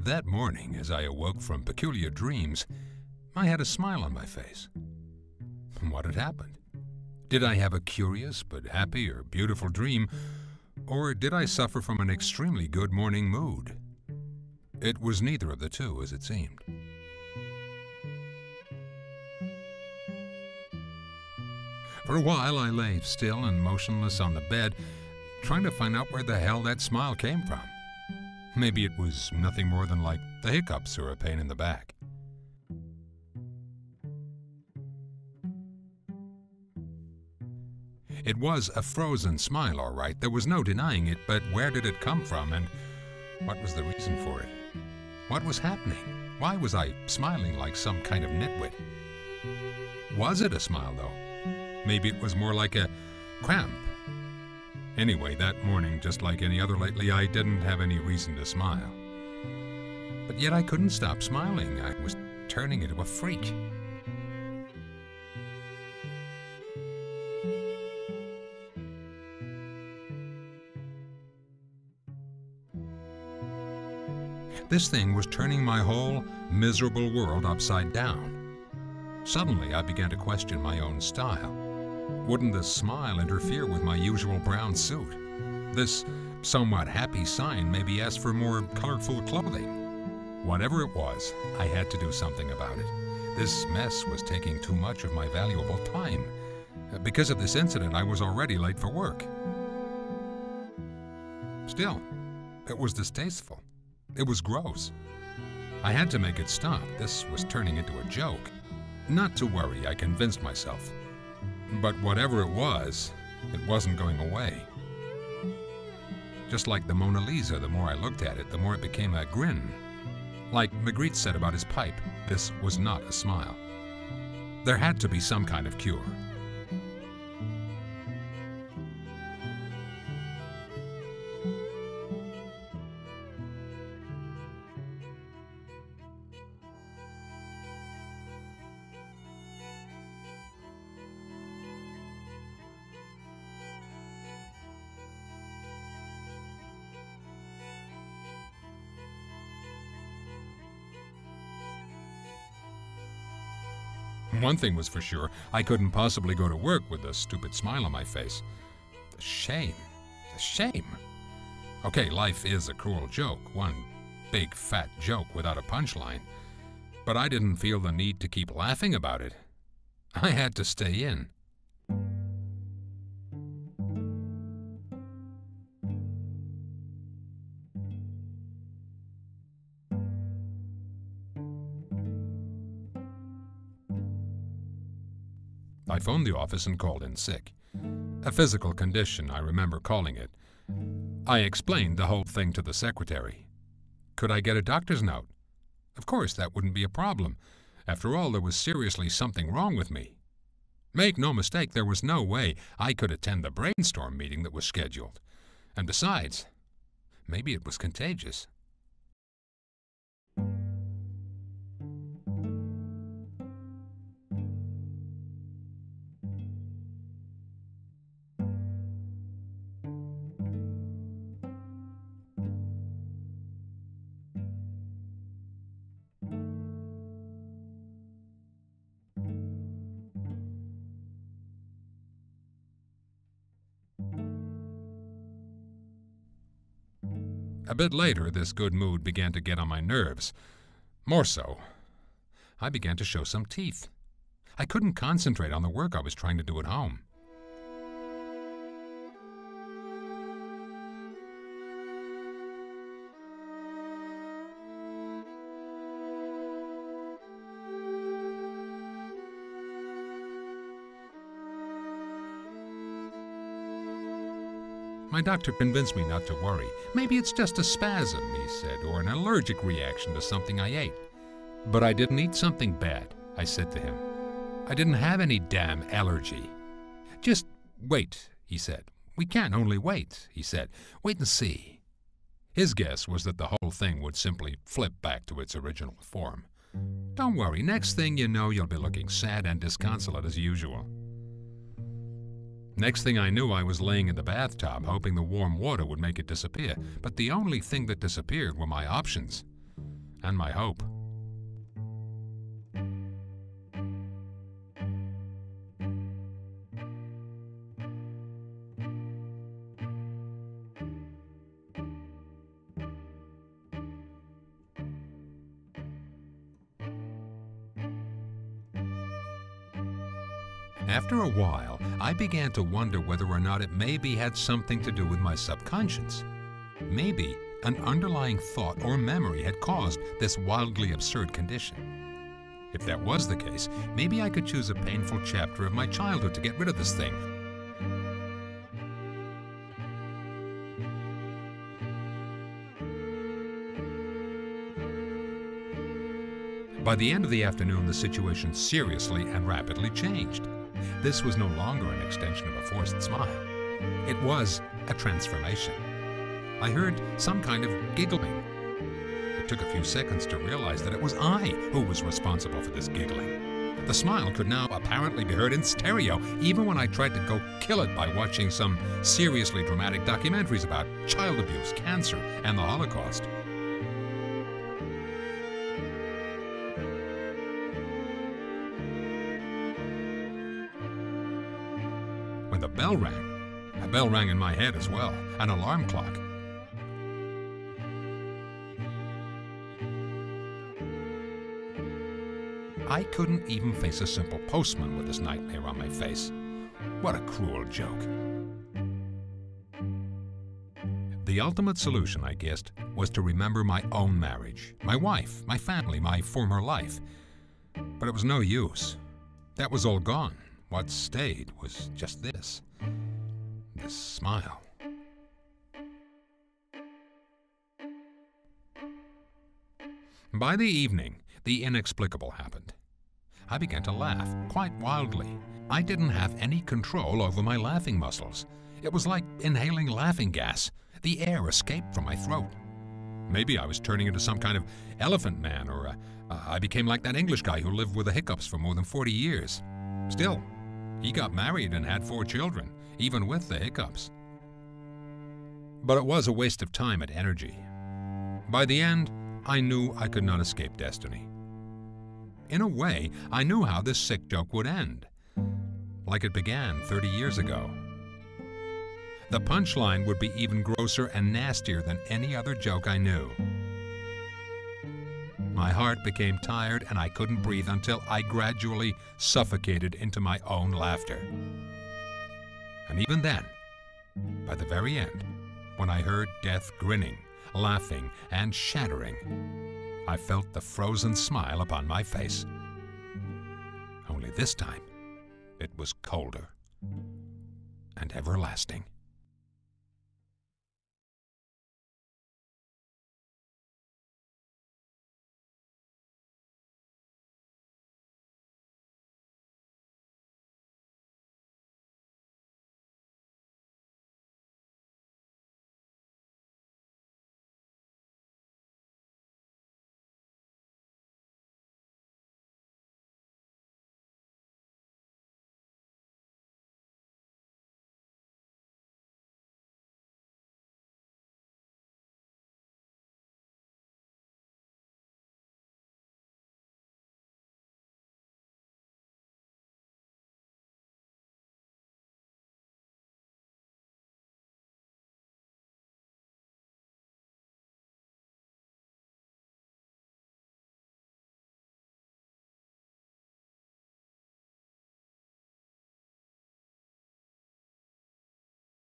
That morning, as I awoke from peculiar dreams, I had a smile on my face. What had happened? Did I have a curious but happy or beautiful dream, or did I suffer from an extremely good morning mood? It was neither of the two, as it seemed. For a while, I lay still and motionless on the bed, trying to find out where the hell that smile came from. Maybe it was nothing more than like the hiccups or a pain in the back. It was a frozen smile, all right. There was no denying it, but where did it come from, and what was the reason for it? What was happening? Why was I smiling like some kind of nitwit? Was it a smile, though? Maybe it was more like a cramp. Anyway, that morning, just like any other lately, I didn't have any reason to smile. But yet I couldn't stop smiling. I was turning into a freak. This thing was turning my whole miserable world upside down. Suddenly, I began to question my own style. Wouldn't this smile interfere with my usual brown suit? This somewhat happy sign maybe asked for more colorful clothing. Whatever it was, I had to do something about it. This mess was taking too much of my valuable time. Because of this incident, I was already late for work. Still, it was distasteful. It was gross. I had to make it stop. This was turning into a joke. Not to worry, I convinced myself. But whatever it wasn't going away. Just like the Mona Lisa, the more I looked at it, the more it became a grin. Like Magritte said about his pipe, this was not a smile. There had to be some kind of cure. One thing was for sure, I couldn't possibly go to work with a stupid smile on my face. The shame. The shame. Okay, life is a cruel joke, one big fat joke without a punchline. But I didn't feel the need to keep laughing about it. I had to stay in. I phoned the office and called in sick. A physical condition, I remember calling it. I explained the whole thing to the secretary. Could I get a doctor's note? Of course, that wouldn't be a problem. After all, there was seriously something wrong with me. Make no mistake, there was no way I could attend the brainstorm meeting that was scheduled. And besides, maybe it was contagious. A bit later, this good mood began to get on my nerves. More so, I began to show some teeth. I couldn't concentrate on the work I was trying to do at home. My doctor convinced me not to worry. Maybe it's just a spasm, he said, or an allergic reaction to something I ate. But I didn't eat something bad, I said to him. I didn't have any damn allergy. Just wait, he said. We can't only wait, he said. Wait and see. His guess was that the whole thing would simply flip back to its original form. Don't worry, next thing you know, you'll be looking sad and disconsolate as usual. Next thing I knew, I was laying in the bathtub, hoping the warm water would make it disappear. But the only thing that disappeared were my options. and my hope. After a while, I began to wonder whether or not it maybe had something to do with my subconscious. Maybe an underlying thought or memory had caused this wildly absurd condition. If that was the case, maybe I could choose a painful chapter of my childhood to get rid of this thing. By the end of the afternoon, the situation seriously and rapidly changed. This was no longer an extension of a forced smile. It was a transformation. I heard some kind of giggling. It took a few seconds to realize that it was I who was responsible for this giggling. The smile could now apparently be heard in stereo, even when I tried to go kill it by watching some seriously dramatic documentaries about child abuse, cancer, and the Holocaust. When the bell rang, a bell rang in my head as well, an alarm clock. I couldn't even face a simple postman with this nightmare on my face. What a cruel joke. The ultimate solution, I guessed, was to remember my own marriage, my wife, my family, my former life. But it was no use. That was all gone. What stayed was just this smile. By the evening, the inexplicable happened. I began to laugh, quite wildly. I didn't have any control over my laughing muscles. It was like inhaling laughing gas. The air escaped from my throat. Maybe I was turning into some kind of elephant man, or I became like that English guy who lived with the hiccups for more than 40 years. Still, he got married and had 4 children, even with the hiccups. But it was a waste of time and energy. By the end, I knew I could not escape destiny. In a way, I knew how this sick joke would end, like it began 30 years ago. The punchline would be even grosser and nastier than any other joke I knew. My heart became tired and I couldn't breathe until I gradually suffocated into my own laughter. And even then, by the very end, when I heard death grinning, laughing, and shattering, I felt the frozen smile upon my face. Only this time, it was colder and everlasting.